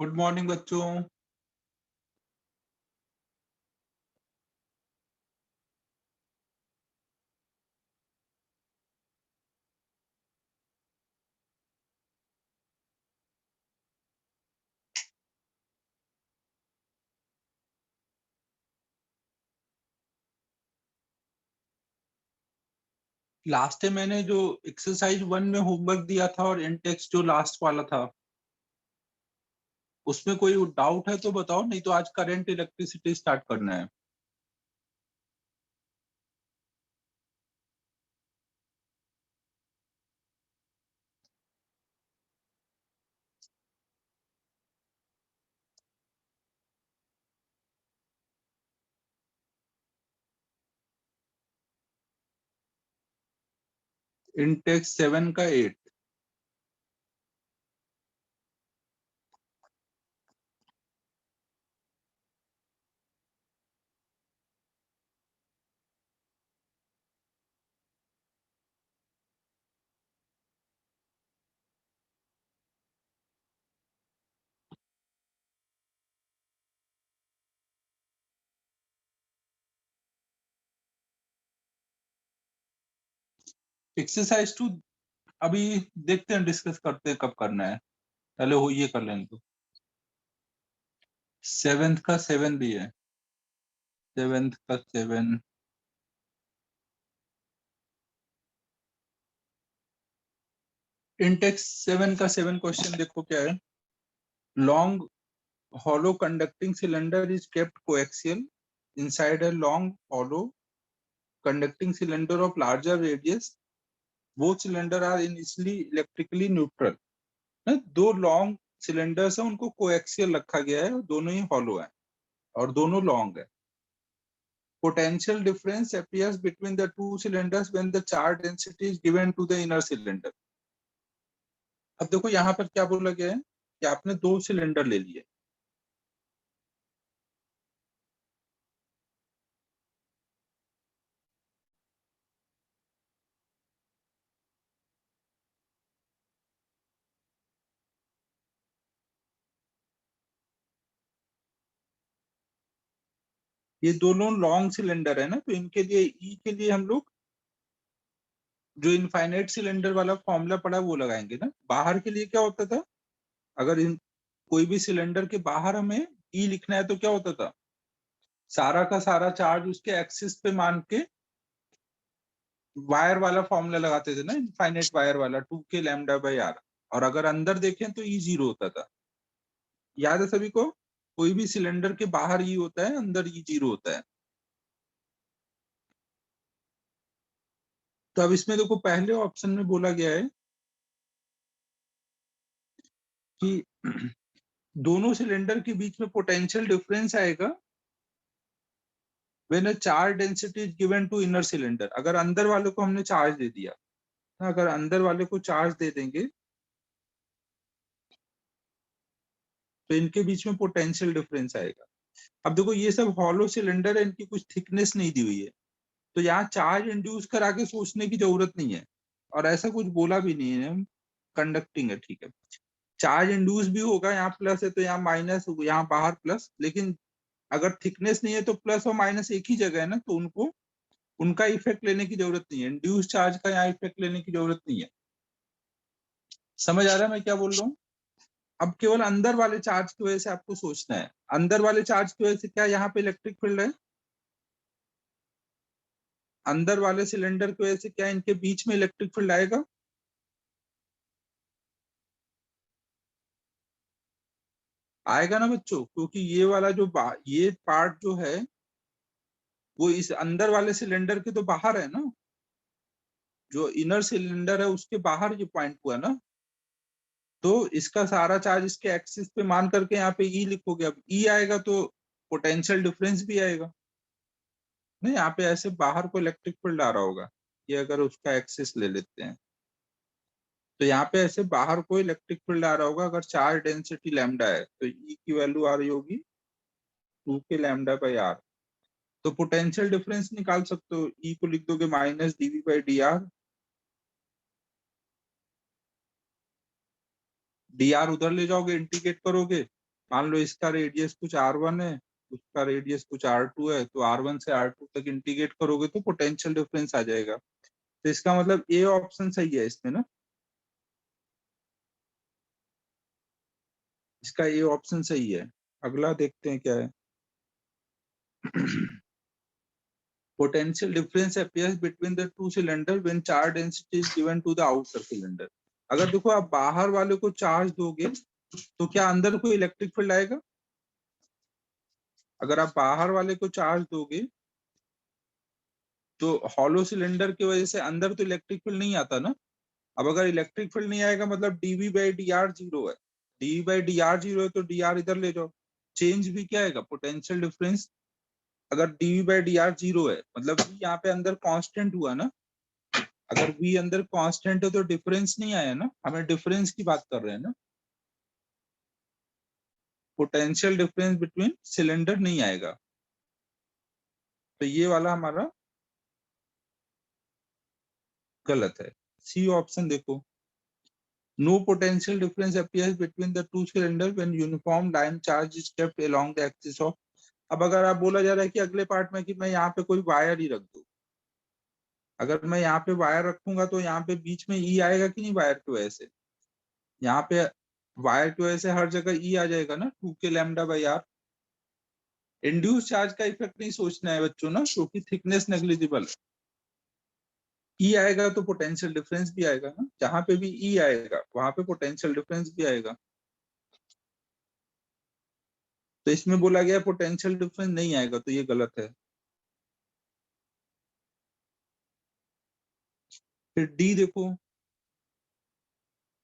Good morning बच्चों। Last time मैंने जो एक्सरसाइज 1 में होमवर्क दिया था और इंटेक्स जो लास्ट वाला था उसमें कोई डाउट है तो बताओ, नहीं तो आज करंट इलेक्ट्रिसिटी स्टार्ट करना है। इंटेक्स 7 का 8। एक्सरसाइज 2 अभी देखते हैं, डिस्कस करते हैं कब करना है, पहले हो ये कर लेंगे। तो 7th का 7 भी है, 7th का 7। इंटेक्स 7 का 7 क्वेश्चन देखो क्या है। Long hollow conducting cylinder is kept coaxial inside a long hollow conducting cylinder of larger radius. Both cylinder are initially electrically neutral. ना, दो लॉन्ग सिलेंडर्स हैं, उनको कोएक्सियल रखा गया है, दोनों ही हॉलो हैं और दोनों लॉन्ग है। Potential difference appears between the two cylinders when the charge density is given to the inner cylinder. अब देखो यहाँ पर क्या बोला गया है कि आपने दो सिलेंडर ले लिए। ये दोनों लॉन्ग सिलेंडर है ना, तो इनके लिए ई के लिए हम लोग जो इनफाइनाइट सिलेंडर वाला फॉर्मूला पड़ा वो लगाएंगे ना। बाहर के लिए क्या होता था, अगर कोई भी सिलेंडर के बाहर हमें ई लिखना है तो क्या होता था, सारा का सारा चार्ज उसके एक्सिस पे मान के वायर वाला फॉर्मूला लगाते थे ना, इनफाइनाइट वायर वाला 2k लैम्डा बाई आर। और अगर अंदर देखें तो ई जीरो होता था। याद है सभी को, कोई भी सिलेंडर के बाहर ई होता है, अंदर ई जीरो होता है। तो अब इसमें देखो पहले ऑप्शन में बोला गया है कि दोनों सिलेंडर के बीच में पोटेंशियल डिफरेंस आएगा when a charge density is given to inner cylinder। अगर अंदर वाले को हमने चार्ज दे दिया, अगर अंदर वाले को चार्ज दे देंगे तो इनके बीच में पोटेंशियल डिफरेंस आएगा। अब देखो ये सब हॉलो सिलेंडर है, इनकी कुछ थिकनेस नहीं दी हुई है, तो यहाँ चार्ज इंड्यूस करा के सोचने की जरूरत नहीं है, और ऐसा कुछ बोला भी नहीं है। कंडक्टिंग है, ठीक है। चार्ज इंड्यूस भी होगा, यहाँ प्लस है तो यहाँ माइनस, यहाँ बाहर प्लस, लेकिन अगर थिकनेस नहीं है तो प्लस और माइनस एक ही जगह है ना, तो उनको उनका इफेक्ट लेने की जरूरत नहीं है। इंड्यूस चार्ज का यहाँ इफेक्ट लेने की जरूरत नहीं है। समझ आ रहा है मैं क्या बोल रहा हूँ? अब केवल अंदर वाले चार्ज की वजह से आपको सोचना है, अंदर वाले चार्ज की वजह से क्या यहाँ पे इलेक्ट्रिक फील्ड है, अंदर वाले सिलेंडर की वजह से क्या इनके बीच में इलेक्ट्रिक फील्ड आएगा। आएगा ना बच्चों, क्योंकि ये वाला जो ये पार्ट जो है वो इस अंदर वाले सिलेंडर के तो बाहर है ना, जो इनर सिलेंडर है उसके बाहर ये पॉइंट हुआ ना, तो इसका सारा चार्ज इसके एक्सिस पे मान करके यहाँ पे ई लिखोगे। अब ई आएगा तो पोटेंशियल डिफरेंस भी आएगा। नहीं, यहाँ पे ऐसे बाहर को इलेक्ट्रिक फील्ड आ रहा होगा, ये अगर उसका एक्सिस ले लेते हैं तो यहाँ पे ऐसे बाहर को इलेक्ट्रिक फील्ड आ रहा होगा। अगर चार्ज डेंसिटी लैम्डा है तो ई की वैल्यू आ रही होगी 2k लैम्डा बाई आर। तो पोटेंशियल डिफरेंस निकाल सकते हो, ई को लिख दोगे minus DV by D R. D R उधर ले जाओगे, इंटीग्रेट करोगे मान लो इसका रेडियस कुछ r1 है, उसका रेडियस कुछ r2 है, तो r1 से r2 तक इंटीग्रेट करोगे तो पोटेंशियल डिफरेंस आ जाएगा। तो इसका मतलब ए ऑप्शन सही है इसमें ना, इसका ए ऑप्शन सही है। अगला देखते हैं क्या है। Potential difference appears between the two cylinder when charge density is given to the outer cylinder। अगर देखो आप बाहर वाले को चार्ज दोगे तो क्या अंदर कोई इलेक्ट्रिक फील्ड आएगा? अगर आप बाहर वाले को चार्ज दोगे तो हॉलो सिलेंडर की वजह से अंदर तो इलेक्ट्रिक फील्ड नहीं आता ना। अब अगर इलेक्ट्रिक फील्ड नहीं आएगा मतलब DV by D R zero है, DV by D R zero है तो डी आर इधर ले जाओ, चेंज भी क्या आएगा? Potential difference. अगर DV by D R zero है मतलब यहाँ पे अंदर कांस्टेंट हुआ ना, अगर v अंदर कांस्टेंट है तो डिफरेंस नहीं आया ना, हमें डिफरेंस की बात कर रहे हैं ना, पोटेंशियल डिफरेंस बिटवीन सिलेंडर नहीं आएगा। तो ये वाला हमारा गलत है। सी ऑप्शन देखो, no potential difference appears between the two cylinder when uniform line charge is kept along the axis of. अब अगर आप बोला जा रहा है कि अगले पार्ट में कि मैं यहाँ पे कोई वायर ही रख दूं, अगर मैं यहाँ पे वायर रखूंगा तो यहाँ पे बीच में ई आएगा कि नहीं वायर की वजह से? यहाँ पे वायर की वजह से हर जगह ई आ जाएगा ना, 2k lambda by R. Induce charge का इफेक्ट नहीं सोचना है बच्चों ना, क्योंकि थिकनेस नेग्लिजिबल है। ई आएगा तो पोटेंशियल डिफरेंस भी आएगा ना, जहां पे भी ई आएगा वहां पे पोटेंशियल डिफरेंस भी आएगा। तो इसमें बोला गया पोटेंशियल डिफरेंस नहीं आएगा, तो ये गलत है। फिर डी देखो,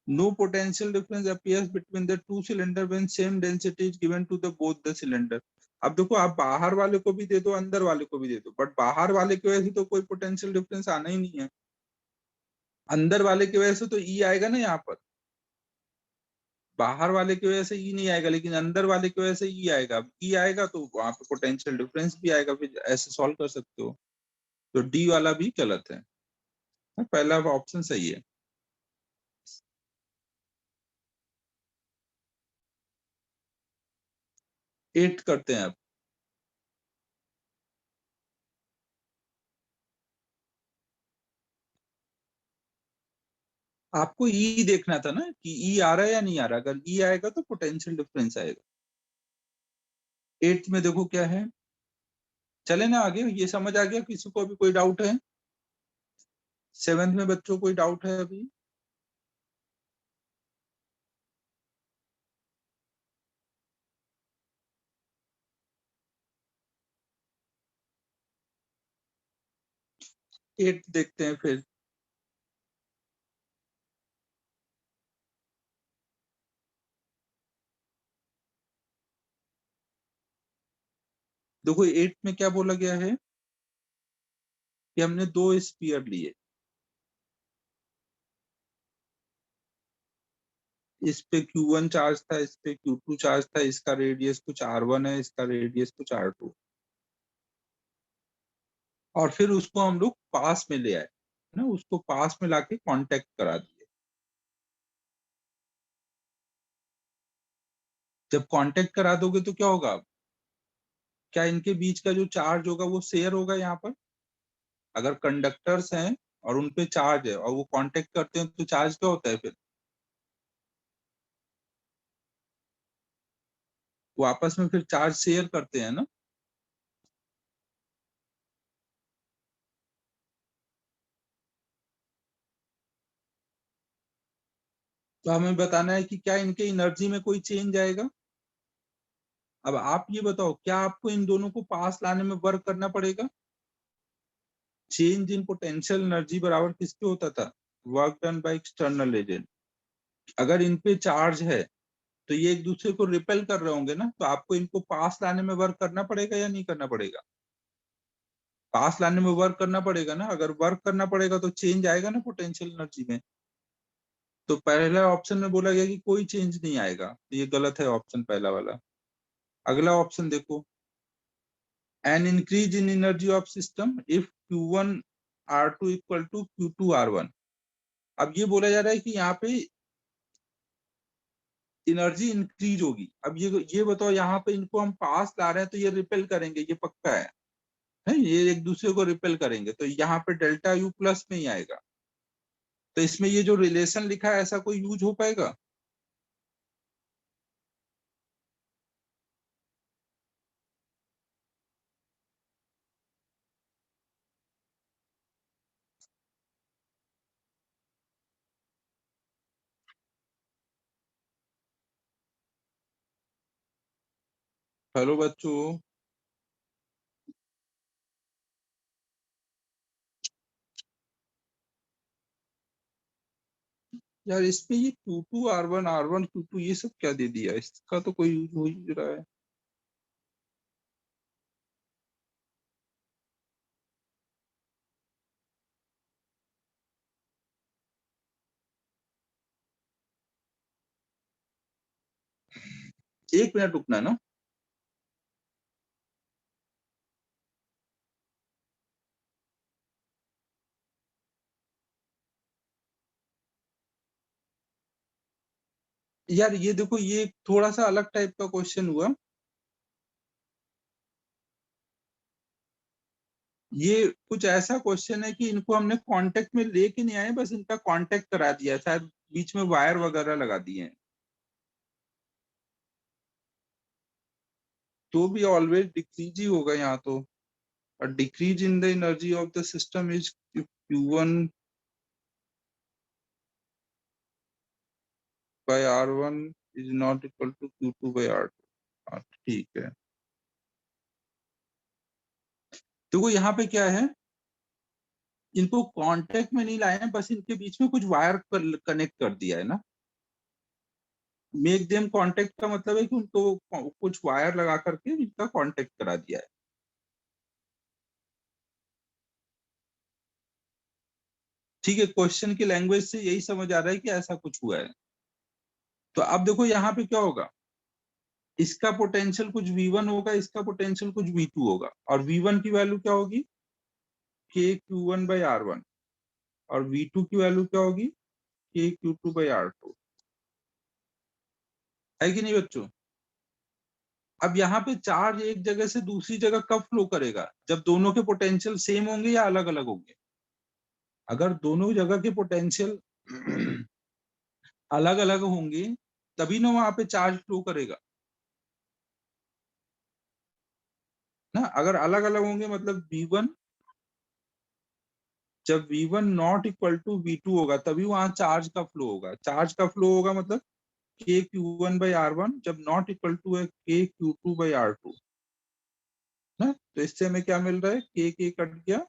no potential difference appears between the two cylinder when same density is given to the both the cylinder. अब देखो आप बाहर वाले को भी दे दो अंदर वाले को भी दे दो, बट बाहर वाले की वजह से तो कोई पोटेंशियल डिफरेंस आना ही नहीं है, अंदर वाले की वजह से तो ई आएगा ना। यहाँ पर बाहर वाले की वजह से ई नहीं आएगा, लेकिन अंदर वाले की वजह से ई आएगा। ई आएगा तो वहां पे पोटेंशियल डिफरेंस भी आएगा, फिर ऐसे सॉल्व कर सकते हो। तो डी वाला भी गलत है, पहला ऑप्शन सही है। 8 करते हैं अब। आपको ई देखना था ना कि ई आ रहा है या नहीं आ रहा, अगर ई आएगा तो पोटेंशियल डिफरेंस आएगा। 8 में देखो क्या है, चले ना आगे, ये समझ आ गया? किसी को अभी कोई डाउट है? 7th में बच्चों कोई डाउट है अभी? एट देखते हैं फिर। देखो 8 में क्या बोला गया है कि हमने दो स्पीयर लिए, इस पे Q1 चार्ज था, इस पे Q2 चार्ज था, इसका रेडियस कुछ R1 है, इसका रेडियस कुछ R2, और फिर उसको हम लोग पास में ले आए ना, उसको पास में लाके कांटेक्ट करा दिए। जब कांटेक्ट करा दोगे तो क्या होगा? क्या इनके बीच का जो चार्ज होगा वो शेयर होगा? यहाँ पर अगर कंडक्टर्स हैं और उनपे चार्ज है और वो कांटेक्ट करते हैं तो चार्ज क्या होता है? फिर वो आपस में फिर चार्ज शेयर करते हैं ना। तो हमें बताना है कि क्या इनके एनर्जी में कोई चेंज आएगा। अब आप ये बताओ, क्या आपको इन दोनों को पास लाने में वर्क करना पड़ेगा? चेंज इन पोटेंशियल एनर्जी बराबर किसके होता था? Work done by external agent. अगर इन पे चार्ज है तो ये एक दूसरे को रिपेल कर रहे होंगे ना, तो आपको इनको पास लाने में वर्क करना पड़ेगा या नहीं करना पड़ेगा? पास लाने में वर्क करना पड़ेगा ना। अगर वर्क करना पड़ेगा तो चेंज आएगा ना पोटेंशियल एनर्जी में। तो पहला ऑप्शन में बोला गया कि कोई चेंज नहीं आएगा, तो ये गलत है ऑप्शन पहला वाला। अगला ऑप्शन देखो, an increase in energy of system if Q1 R2 equal to Q2 R1। अब ये बोला जा रहा है कि यहाँ पे एनर्जी इंक्रीज होगी। अब ये बताओ, यहाँ पे इनको हम पास ला रहे हैं तो ये रिपेल करेंगे, ये पक्का है ये एक दूसरे को रिपेल करेंगे, तो यहाँ पे डेल्टा यू प्लस में ही आएगा। तो इसमें ये जो रिलेशन लिखा है ऐसा कोई यूज हो पाएगा? हेलो बच्चों। यार इसमें ये Q2 R1 Q2 ये सब क्या दे दिया, इसका तो कोई यूज हो ही रहा है। एक मिनट रुकना ना। यार ये देखो, ये थोड़ा सा अलग टाइप का क्वेश्चन हुआ। ये कुछ ऐसा क्वेश्चन है कि इनको हमने कांटेक्ट में लेके नहीं आए, बस इनका कांटेक्ट करा दिया, शायद बीच में वायर वगैरह लगा दिए हैं। तो भी ऑलवेज डिक्रीज ही होगा यहाँ तो। और decrease in the energy of the system is Q1 by R1 is not equal to Q2 by R2। हाँ, ठीक है। देखो यहाँ पे क्या है, इनको कांटेक्ट में नहीं लाए हैं, बस इनके बीच में कुछ वायर कनेक्ट कर दिया है ना। मेक देम कांटेक्ट का मतलब है कि उनको कुछ वायर लगा करके इनका कांटेक्ट करा दिया है। ठीक है, क्वेश्चन की लैंग्वेज से यही समझ आ रहा है कि ऐसा कुछ हुआ है। तो अब देखो यहाँ पे क्या होगा, इसका पोटेंशियल कुछ V1 होगा, इसका पोटेंशियल कुछ V2 होगा, और V1 की वैल्यू क्या होगी, KQ1 by R1, और V2 की वैल्यू क्या होगी, KQ2 by R2। है कि नहीं बच्चों? अब यहाँ पे चार्ज एक जगह से दूसरी जगह कब फ्लो करेगा, जब दोनों के पोटेंशियल सेम होंगे या अलग अलग होंगे। अगर दोनों जगह के पोटेंशियल अलग अलग होंगे तभी ना वहां पे चार्ज फ्लो करेगा ना। अगर अलग अलग होंगे मतलब V1, जब V1 not equal to V2 होगा तभी वहां चार्ज का फ्लो होगा। चार्ज का फ्लो होगा मतलब KQ1 by R1 जब नॉट इक्वल टू है KQ2 by R2 ना। तो इससे हमें क्या मिल रहा है, K कट गया,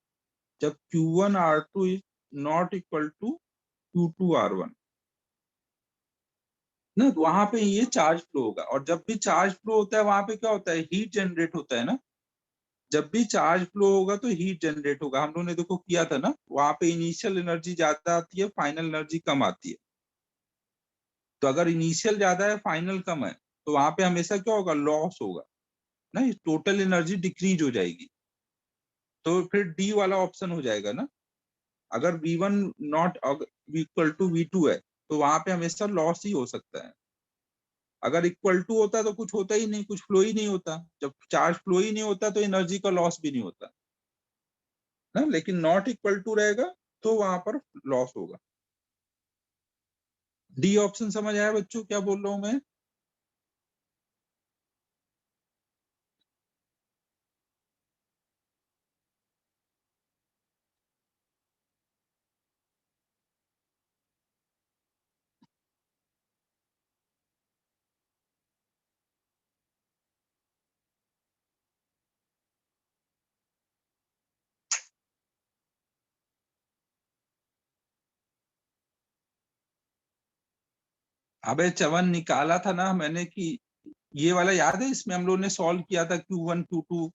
जब Q1 R2 is not equal to Q2 R1 ना, तो वहां पे ये चार्ज फ्लो होगा। और जब भी चार्ज फ्लो होता है वहां पे क्या होता है, हीट जनरेट होता है ना। जब भी चार्ज फ्लो होगा तो हीट जनरेट होगा। हम लोगों ने देखो किया था ना, वहां पे इनिशियल एनर्जी ज्यादा आती है, फाइनल एनर्जी कम आती है। तो अगर इनिशियल ज्यादा है फाइनल कम है तो वहां पे हमेशा क्या होगा, लॉस होगा ना, टोटल एनर्जी डिक्रीज हो जाएगी। तो फिर डी वाला ऑप्शन हो जाएगा ना। अगर V1 not equal to V2 है तो वहां पे हमेशा लॉस ही हो सकता है। अगर इक्वल टू होता तो कुछ होता ही नहीं, कुछ फ्लो ही नहीं होता। जब चार्ज फ्लो ही नहीं होता तो एनर्जी का लॉस भी नहीं होता ना। लेकिन नॉट इक्वल टू रहेगा तो वहां पर लॉस होगा। डी ऑप्शन समझ आया बच्चों क्या बोल रहा हूं मैं? अबे चवन निकाला था ना मैंने कि ये वाला याद है, इसमें हम लोग ने सॉल्व किया था Q1 Q2।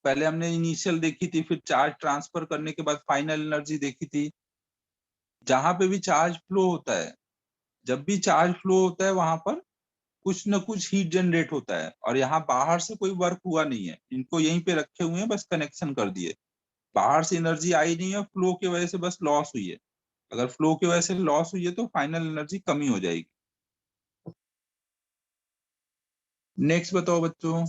पहले हमने इनिशियल देखी थी, फिर चार्ज ट्रांसफर करने के बाद फाइनल एनर्जी देखी थी। जहां पे भी चार्ज फ्लो होता है, जब भी चार्ज फ्लो होता है वहां पर कुछ ना कुछ हीट जनरेट होता है। और यहाँ बाहर से कोई वर्क हुआ नहीं है, इनको यहीं पे रखे हुए हैं, बस कनेक्शन कर दिए। बाहर से एनर्जी आई नहीं है, फ्लो की वजह से बस लॉस हुई है। अगर फ्लो की वजह से लॉस हुई है तो फाइनल एनर्जी कमी हो जाएगी। नेक्स्ट बताओ बच्चों।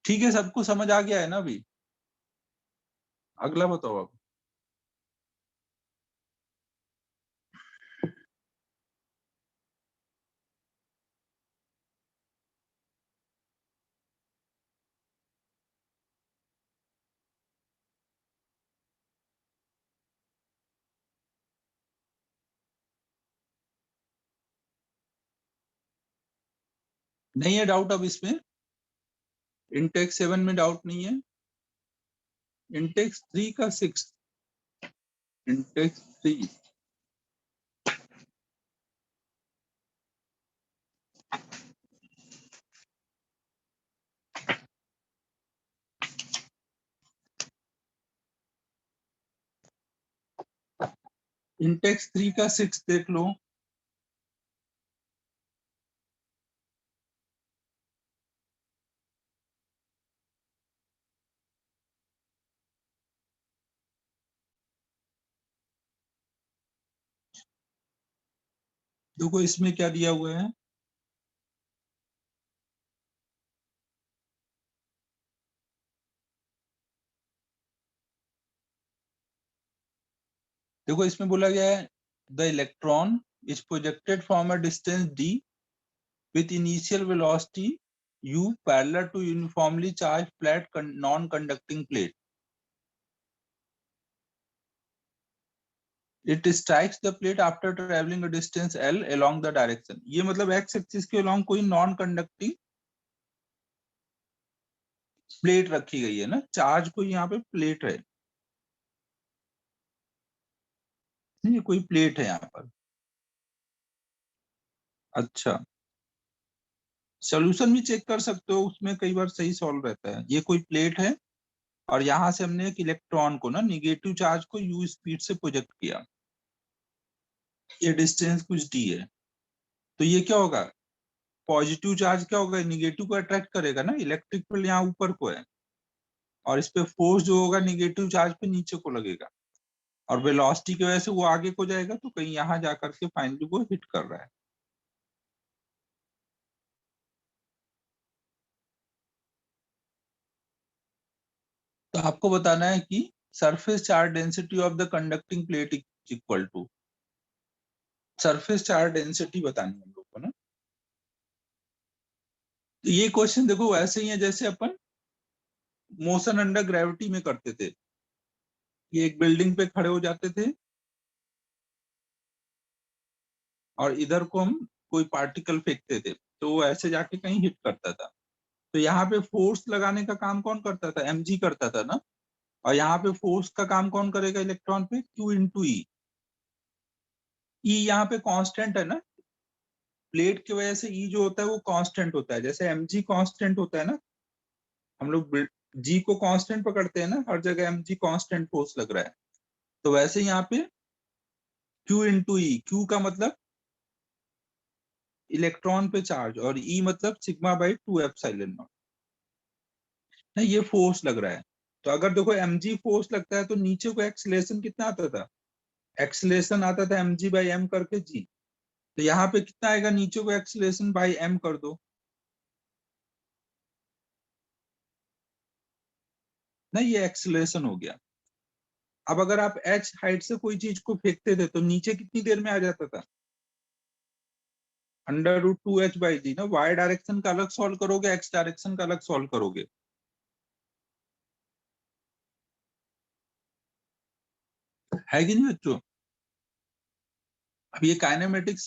ठीक है, सबको समझ आ गया है ना अभी? अगला बताओ अब। नहीं है डाउट अब इसमें? इंटेक्स 7 में डाउट नहीं है? इंटेक्स 3 का 6? इंटेक्स 3। इंटेक्स 3 का 6 देख लो। देखो इसमें क्या दिया हुआ है। देखो इसमें बोला गया है the electron is projected from a distance d with initial velocity u parallel to uniformly charged flat non-conducting plate. It strikes the plate after traveling a distance l along the direction. ये मतलब x axis के along कोई non conducting plate रखी गई है ना, charge कोई यहाँ पे प्लेट है, नहीं कोई प्लेट है यहाँ पर। अच्छा, सोल्यूशन भी चेक कर सकते हो, उसमें कई बार सही सॉल्व रहता है। ये कोई प्लेट है और यहाँ से हमने एक इलेक्ट्रॉन को ना निगेटिव चार्ज को u स्पीड से प्रोजेक्ट किया, ये डिस्टेंस कुछ d है। तो ये क्या होगा, पॉजिटिव चार्ज क्या होगा, निगेटिव को अट्रैक्ट करेगा ना, इलेक्ट्रिक फील्ड यहाँ ऊपर को है और इस पे फोर्स जो होगा निगेटिव चार्ज पे नीचे को लगेगा और वेलोसिटी की वजह से वो आगे को जाएगा, तो कहीं यहाँ जाकर के फाइनली वो हिट कर रहा है। तो आपको बताना है कि surface charge density of the conducting plate equal to, surface charge density बतानी है हम लोग को ना। तो ये क्वेश्चन देखो ऐसे ही है जैसे अपन मोशन अंडर ग्रेविटी में करते थे। ये एक बिल्डिंग पे खड़े हो जाते थे और इधर को हम कोई पार्टिकल फेंकते थे तो वो ऐसे जाके कहीं हिट करता था। तो यहाँ पे फोर्स लगाने का काम कौन करता था, mg करता था ना। और यहाँ पे फोर्स का काम कौन करेगा इलेक्ट्रॉन पे, q इंटू ई। ई यहाँ पे कांस्टेंट है ना, प्लेट की वजह से ई जो होता है वो कांस्टेंट होता है, जैसे mg कांस्टेंट होता है ना। हम लोग जी को कांस्टेंट पकड़ते हैं ना, हर जगह mg कांस्टेंट फोर्स लग रहा है। तो वैसे यहाँ पे q इंटू ई, क्यू का मतलब इलेक्ट्रॉन पे चार्ज और ई मतलब सिग्मा बाई 2 एप्सिलॉन नॉट, ना ये फोर्स लग रहा है। तो अगर देखो mg फोर्स लगता है तो नीचे को एक्सलेशन कितना आता था, एक्सलेशन आता था mg बाई m करके g। तो यहाँ पे कितना आएगा, नीचे को एक्सलेशन बाई m कर दो ना, ये एक्सलेशन हो गया। अब अगर आप h हाइट से कोई चीज को फेंकते थे तो नीचे कितनी देर में आ जाता था, √2h/g ना। y डायरेक्शन का अलग सॉल्व करोगे, x डायरेक्शन का अलग सॉल्व करोगे, है कि नहीं बच्चों। अब ये काइनेमेटिक्स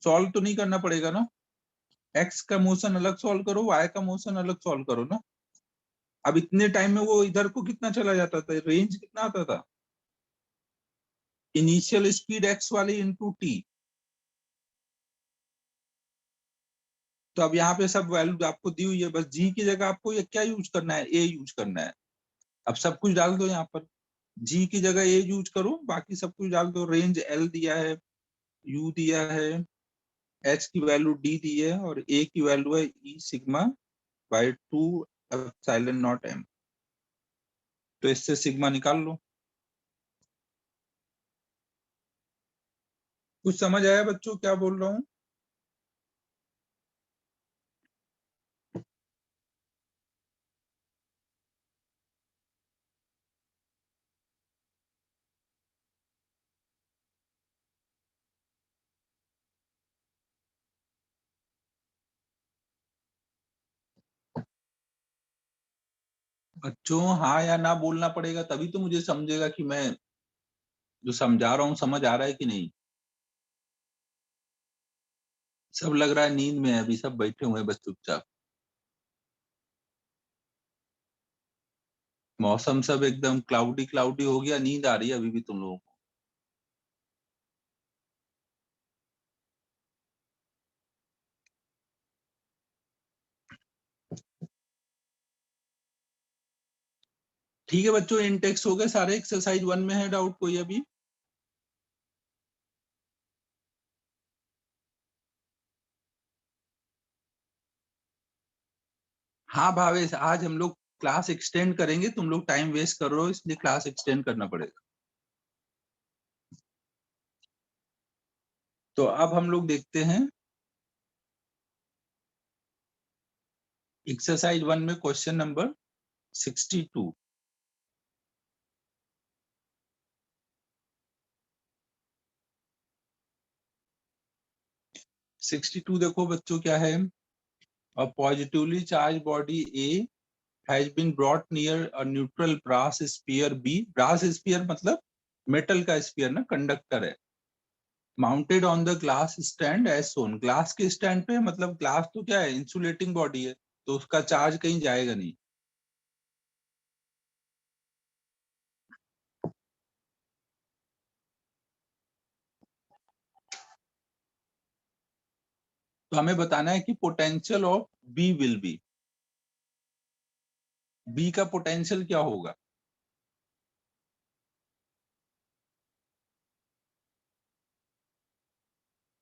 सॉल्व तो नहीं करना पड़ेगा ना, x का मोशन अलग सॉल्व करो, y का मोशन अलग सॉल्व करो ना। अब इतने टाइम में वो इधर को कितना चला जाता था, रेंज कितना आता था, इनिशियल स्पीड x वाली इंटू टी। तो अब यहाँ पे सब वैल्यू आपको दी हुई है, बस g की जगह आपको ये क्या यूज करना है, a यूज करना है। अब सब कुछ डाल दो यहाँ पर, g की जगह a यूज करो, बाकी सब कुछ डाल दो। रेंज l दिया है, u दिया है, h की वैल्यू d दी है और a की वैल्यू है e sigma by 2 epsilon not m। तो इससे सिग्मा निकाल लो। कुछ समझ आया बच्चों क्या बोल रहा हूँ? बच्चों हाँ या ना बोलना पड़ेगा, तभी तो मुझे समझेगा कि मैं जो समझा रहा हूँ समझ आ रहा है कि नहीं। सब लग रहा है नींद में है, अभी सब बैठे हुए हैं बस चुपचाप। मौसम सब एकदम क्लाउडी क्लाउडी हो गया, नींद आ रही है अभी भी तुम लोगों को। ठीक है बच्चों, इंटेक्स हो गए सारे, एक्सरसाइज 1 में है डाउट कोई अभी? हाँ भावेश, आज हम लोग क्लास एक्सटेंड करेंगे, तुम लोग टाइम वेस्ट कर रहे हो इसलिए क्लास एक्सटेंड करना पड़ेगा। तो अब हम लोग देखते हैं एक्सरसाइज 1 में क्वेश्चन नंबर 62। 62 देखो बच्चों क्या है। A positively charged body A has been brought near a neutral brass sphere B। brass sphere मतलब मेटल का स्फीयर ना, कंडक्टर है। Mounted on the glass stand as shown. Glass के स्टैंड पे, मतलब ग्लास तो क्या है, इंसुलेटिंग बॉडी है, तो उसका चार्ज कहीं जाएगा नहीं। तो हमें बताना है कि potential of B will be, B का पोटेंशियल क्या होगा।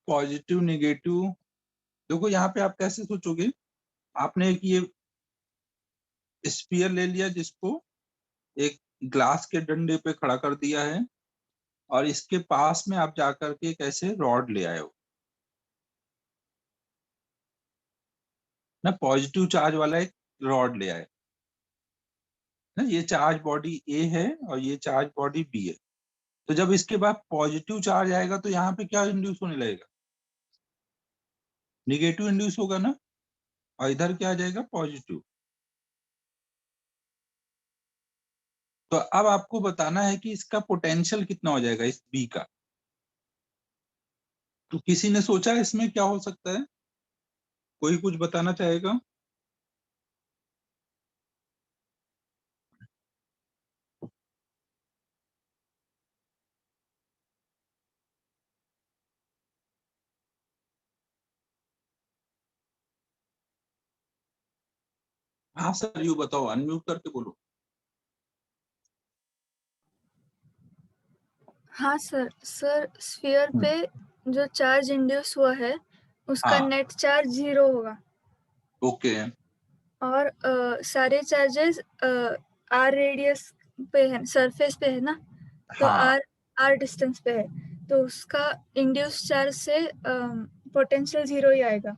पॉजिटिव नेगेटिव, देखो यहाँ पे आप कैसे सोचोगे, आपने एक ये स्फीयर ले लिया जिसको एक ग्लास के डंडे पे खड़ा कर दिया है, और इसके पास में आप जाकर के एक ऐसे रॉड ले आए हो ना, पॉजिटिव चार्ज वाला एक रॉड ले आए ना। ये चार्ज बॉडी ए है और ये चार्ज बॉडी बी है। तो जब इसके बाद पॉजिटिव चार्ज आएगा तो यहाँ पे क्या इंड्यूस होने लगेगा, निगेटिव इंड्यूस होगा ना, और इधर क्या आ जाएगा, पॉजिटिव। तो अब आपको बताना है कि इसका पोटेंशियल कितना हो जाएगा इस बी का। तो किसी ने सोचा इसमें क्या हो सकता है, कोई कुछ बताना चाहेगा? हाँ सर, यू बताओ, अनम्यूट करके बोलो। हाँ सर, स्फीयर पे जो चार्ज इंड्यूस हुआ है उसका हाँ नेट चार्ज 0 होगा, ओके। और सारे चार्जेस आर रेडियस पे है, सरफेस पे है ना, तो हाँ आर आर डिस्टेंस पे है, तो उसका इंड्यूस चार्ज से पोटेंशियल 0 ही आएगा।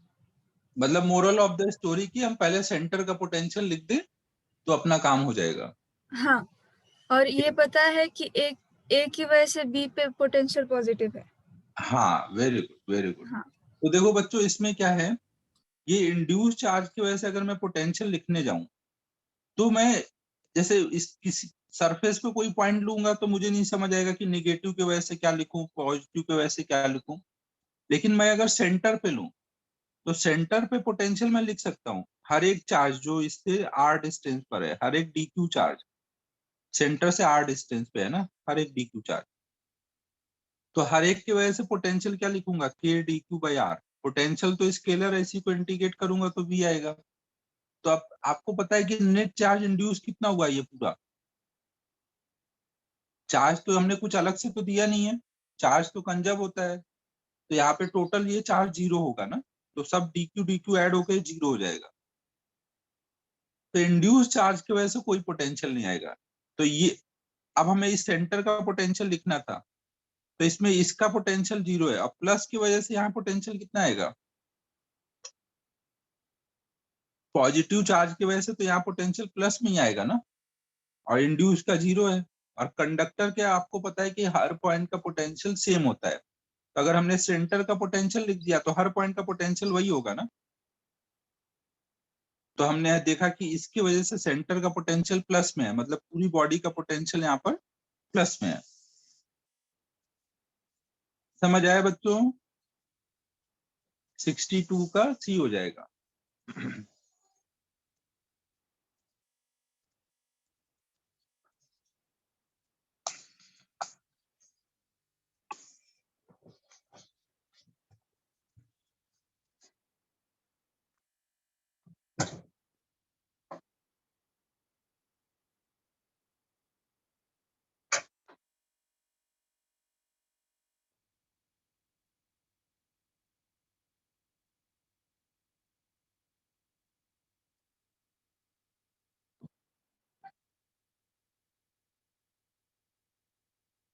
मतलब मोरल ऑफ द स्टोरी की हम पहले सेंटर का पोटेंशियल लिख दें तो अपना काम हो जाएगा। हाँ, और ये पता है कि ए की वजह से बी पे पोटेंशियल पॉजिटिव है। हाँ वेरी गुड वेरी गुड। हाँ तो देखो बच्चों इसमें क्या है, ये इंड्यूस चार्ज की वजह से अगर मैं पोटेंशियल लिखने जाऊं तो मैं जैसे इस किसी सरफेस पे कोई पॉइंट लूंगा तो मुझे नहीं समझ आएगा कि निगेटिव की वजह से क्या लिखूं, पॉजिटिव की वजह से क्या लिखूं। लेकिन मैं अगर सेंटर पे लूं तो सेंटर पे पोटेंशियल मैं लिख सकता हूँ, हर एक चार्ज जो इससे आर डिस्टेंस पर है, हर एक डी क्यू चार्ज सेंटर से आर डिस्टेंस पे है ना, हर एक डी क्यू चार्ज, तो हर एक की वजह से पोटेंशियल क्या लिखूंगा, के डी क्यू बाई आर। पोटेंशियल तो स्केलर है, इसी को इंटीग्रेट करूंगा तो वी आएगा। तो अब आपको पता है कि नेट चार्ज इंड्यूस कितना हुआ ये पूरा, चार्ज तो हमने कुछ अलग से तो दिया नहीं है, चार्ज तो कंजर्व होता है, तो यहाँ पे टोटल ये चार्ज 0 होगा ना, तो सब डी क्यू ऐड होकर 0 हो जाएगा। तो इंड्यूस चार्ज की वजह से कोई पोटेंशियल नहीं आएगा। तो ये अब हमें इस सेंटर का पोटेंशियल लिखना था, तो इसमें इसका पोटेंशियल 0 है, अब प्लस की वजह से यहाँ पोटेंशियल कितना आएगा, पॉजिटिव चार्ज की वजह से तो यहाँ पोटेंशियल प्लस में ही आएगा ना, और इंड्यूस का 0 है। और कंडक्टर के आपको पता है कि हर पॉइंट का पोटेंशियल सेम होता है, तो अगर हमने सेंटर का पोटेंशियल लिख दिया तो हर पॉइंट का पोटेंशियल वही होगा ना। तो हमने देखा कि इसकी वजह से सेंटर का पोटेंशियल प्लस में है, मतलब पूरी बॉडी का पोटेंशियल यहाँ पर प्लस में है। समझ आया बच्चों? 62 का सी हो जाएगा।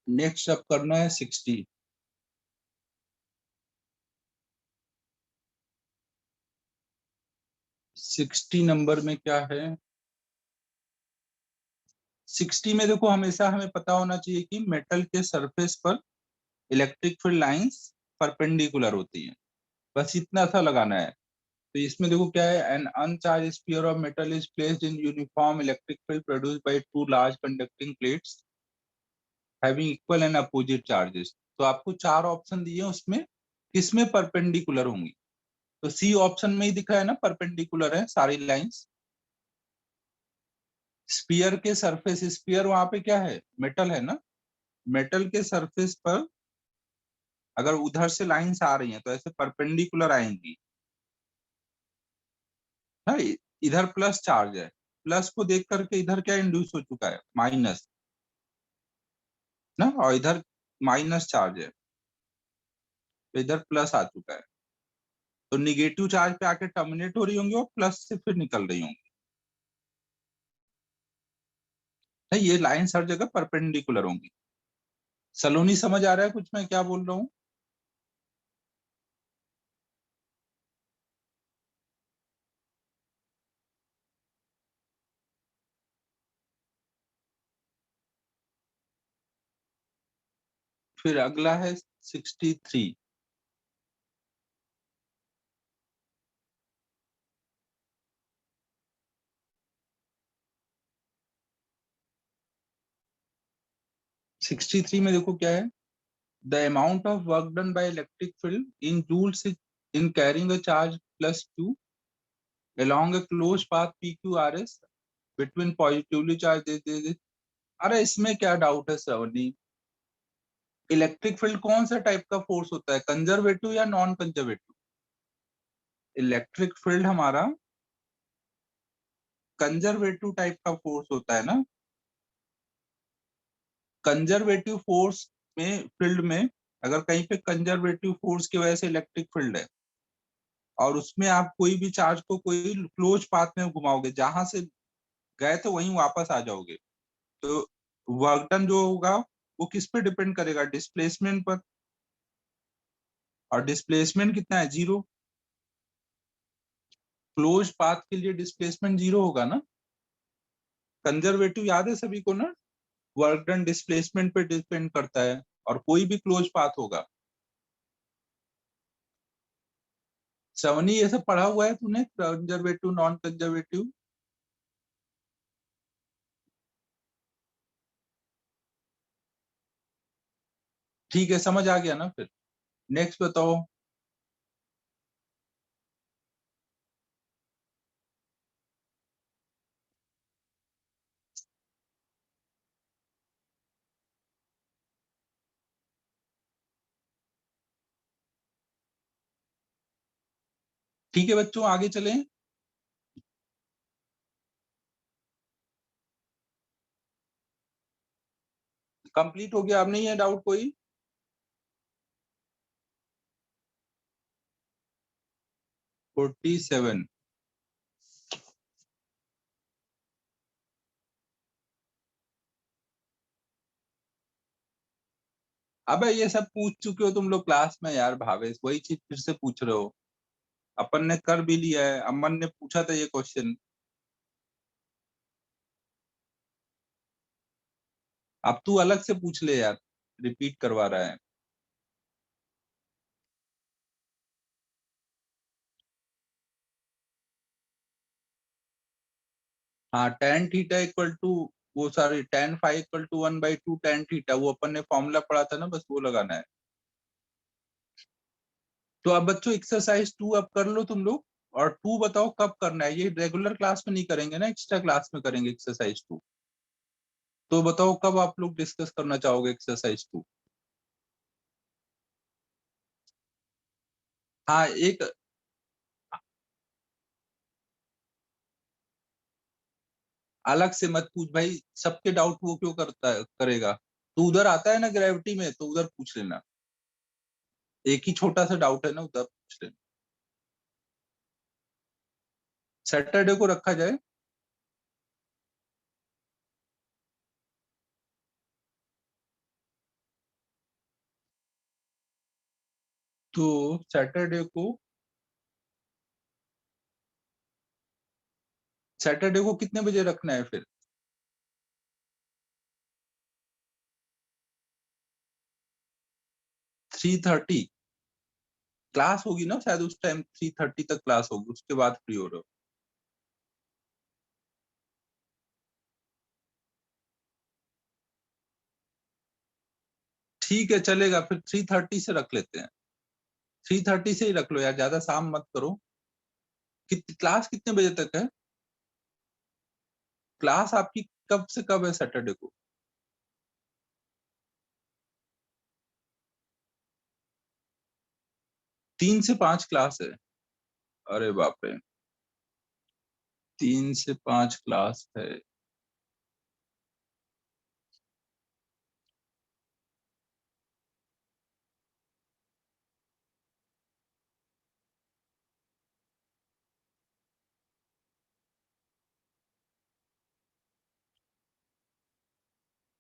नेक्स्ट अब करना है 60। 60 नंबर में क्या है, 60 में देखो हमेशा हमें पता होना चाहिए कि मेटल के सरफेस पर इलेक्ट्रिक फील्ड लाइंस परपेंडिकुलर होती हैं, बस इतना सा लगाना है। तो इसमें देखो क्या है, an uncharged sphere of metal is placed in uniform electric field produced by two large conducting plates having equal and opposite charges. तो आपको 4 ऑप्शन दिए, उसमें किसमें परपेंडिकुलर होंगी, तो सी ऑप्शन में ही दिखा है ना, परपेंडिकुलर है सारी लाइंस। स्पीयर के सरफेस, स्पीयर वहां पे क्या है, मेटल है ना, मेटल के सरफेस पर अगर उधर से लाइंस आ रही हैं तो ऐसे परपेंडिकुलर आएंगी ना। इधर प्लस चार्ज है, प्लस को देख करके इधर क्या इंड्यूस हो चुका है, माइनस ना, और इधर माइनस चार्ज है तो इधर प्लस आ चुका है, तो निगेटिव चार्ज पे आके टर्मिनेट हो रही होंगी और प्लस से फिर निकल रही होंगी। ये लाइंस हर जगह परपेंडिकुलर होंगी। सलोनी समझ आ रहा है कुछ मैं क्या बोल रहा हूँ? फिर अगला है 63। 63 में देखो क्या है, the amount of work done by electric field in joules in carrying a charge plus q along a closed path PQRS between positively charged। अरे इसमें क्या डाउट है श्रवणी, इलेक्ट्रिक फील्ड कौन सा टाइप का फोर्स होता है, कंजर्वेटिव या नॉन कंजर्वेटिव? इलेक्ट्रिक फील्ड हमारा कंजर्वेटिव टाइप का फोर्स होता है ना। कंजर्वेटिव फोर्स में, फील्ड में, अगर कहीं पे कंजर्वेटिव फोर्स की वजह से इलेक्ट्रिक फील्ड है और उसमें आप कोई भी चार्ज को कोई क्लोज पाथ में घुमाओगे, जहां से गए तो वहीं वापस आ जाओगे, तो वर्क डन जो होगा वो किस पे डिपेंड करेगा, डिस्प्लेसमेंट पर, और डिस्प्लेसमेंट कितना है, 0। क्लोज पाथ के लिए डिस्प्लेसमेंट 0 होगा ना। कंजर्वेटिव याद है सभी को ना, वर्क डन डिस्प्लेसमेंट पे डिपेंड करता है, और कोई भी क्लोज पाथ होगा। सवनी ये सब पढ़ा हुआ है तूने, कंजर्वेटिव नॉन कंजर्वेटिव? ठीक है, समझ आ गया ना फिर। नेक्स्ट बताओ। ठीक है बच्चों, आगे चलें। कंप्लीट हो गया, अब नहीं है डाउट कोई? Forty seven. अबे ये सब पूछ चुके हो तुम लोग क्लास में यार भावेश, वही चीज फिर से पूछ रहे हो। अपन ने कर भी लिया है, अमन ने पूछा था ये क्वेश्चन। अब तू अलग से पूछ ले यार, रिपीट करवा रहा है। हाँ, tan थीटा इक्वल टू, वो sorry tan five equal to 1/2 tan theta, वो अपन ने फॉर्मूला पढ़ा था ना, बस वो लगाना है। तो अब बच्चों एक्सरसाइज 2 अब कर लो तुम लोग, और 2 बताओ कब करना है। ये रेगुलर क्लास में नहीं करेंगे ना, एक्स्ट्रा क्लास में करेंगे एक्सरसाइज 2। तो बताओ कब आप लोग डिस्कस करना चाहोगे एक्सरसाइज 2। हाँ एक, अलग से मत पूछ भाई, सबके डाउट वो क्यों करता है, करेगा। तो उधर आता है ना ग्रेविटी में, तो उधर पूछ लेना। एक ही छोटा सा डाउट है ना, उधर पूछ लेना। सैटरडे को रखा जाए। तो सैटरडे को कितने बजे रखना है फिर। 3:30 क्लास होगी ना शायद उस टाइम, 3:30 तक क्लास होगी, उसके बाद फ्री हो रहे हो। ठीक है चलेगा, फिर 3:30 से रख लेते हैं। 3:30 से ही रख लो यार, ज्यादा शाम मत करो। क्लास कितने बजे तक है। क्लास आपकी कब से कब है सैटरडे को। 3 से 5 क्लास है। अरे बाप रे, 3 से 5 क्लास है।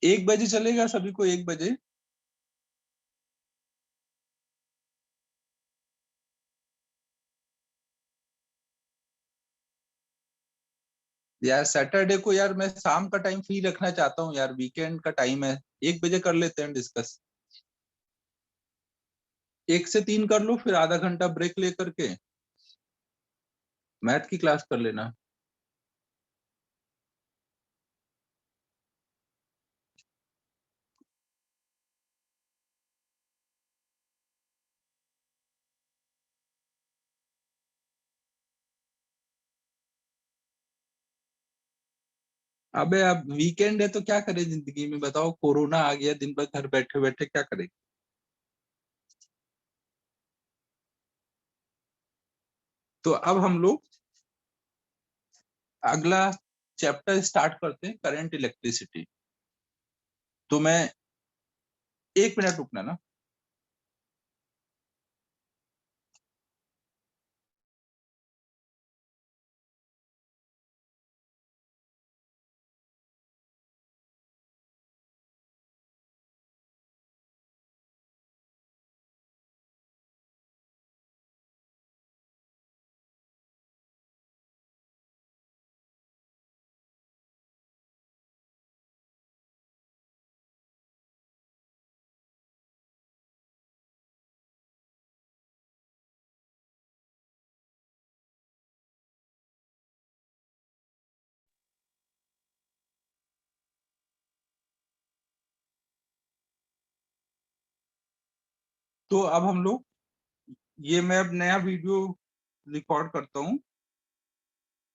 एक बजे चलेगा सभी को, 1 बजे। यार सैटरडे को यार मैं शाम का टाइम फ्री रखना चाहता हूँ यार, वीकेंड का टाइम है। 1 बजे कर लेते हैं डिस्कस। 1 से 3 कर लो, फिर आधा घंटा ब्रेक लेकर के मैथ की क्लास कर लेना। अबे अब वीकेंड है तो क्या करें जिंदगी में, बताओ। कोरोना आ गया, दिन भर घर बैठे बैठे क्या करें। तो अब हम लोग अगला चैप्टर स्टार्ट करते हैं, करंट इलेक्ट्रिसिटी। तो मैं 1 मिनट रुकना ना। तो अब हम लोग, ये मैं अब नया वीडियो रिकॉर्ड करता हूँ।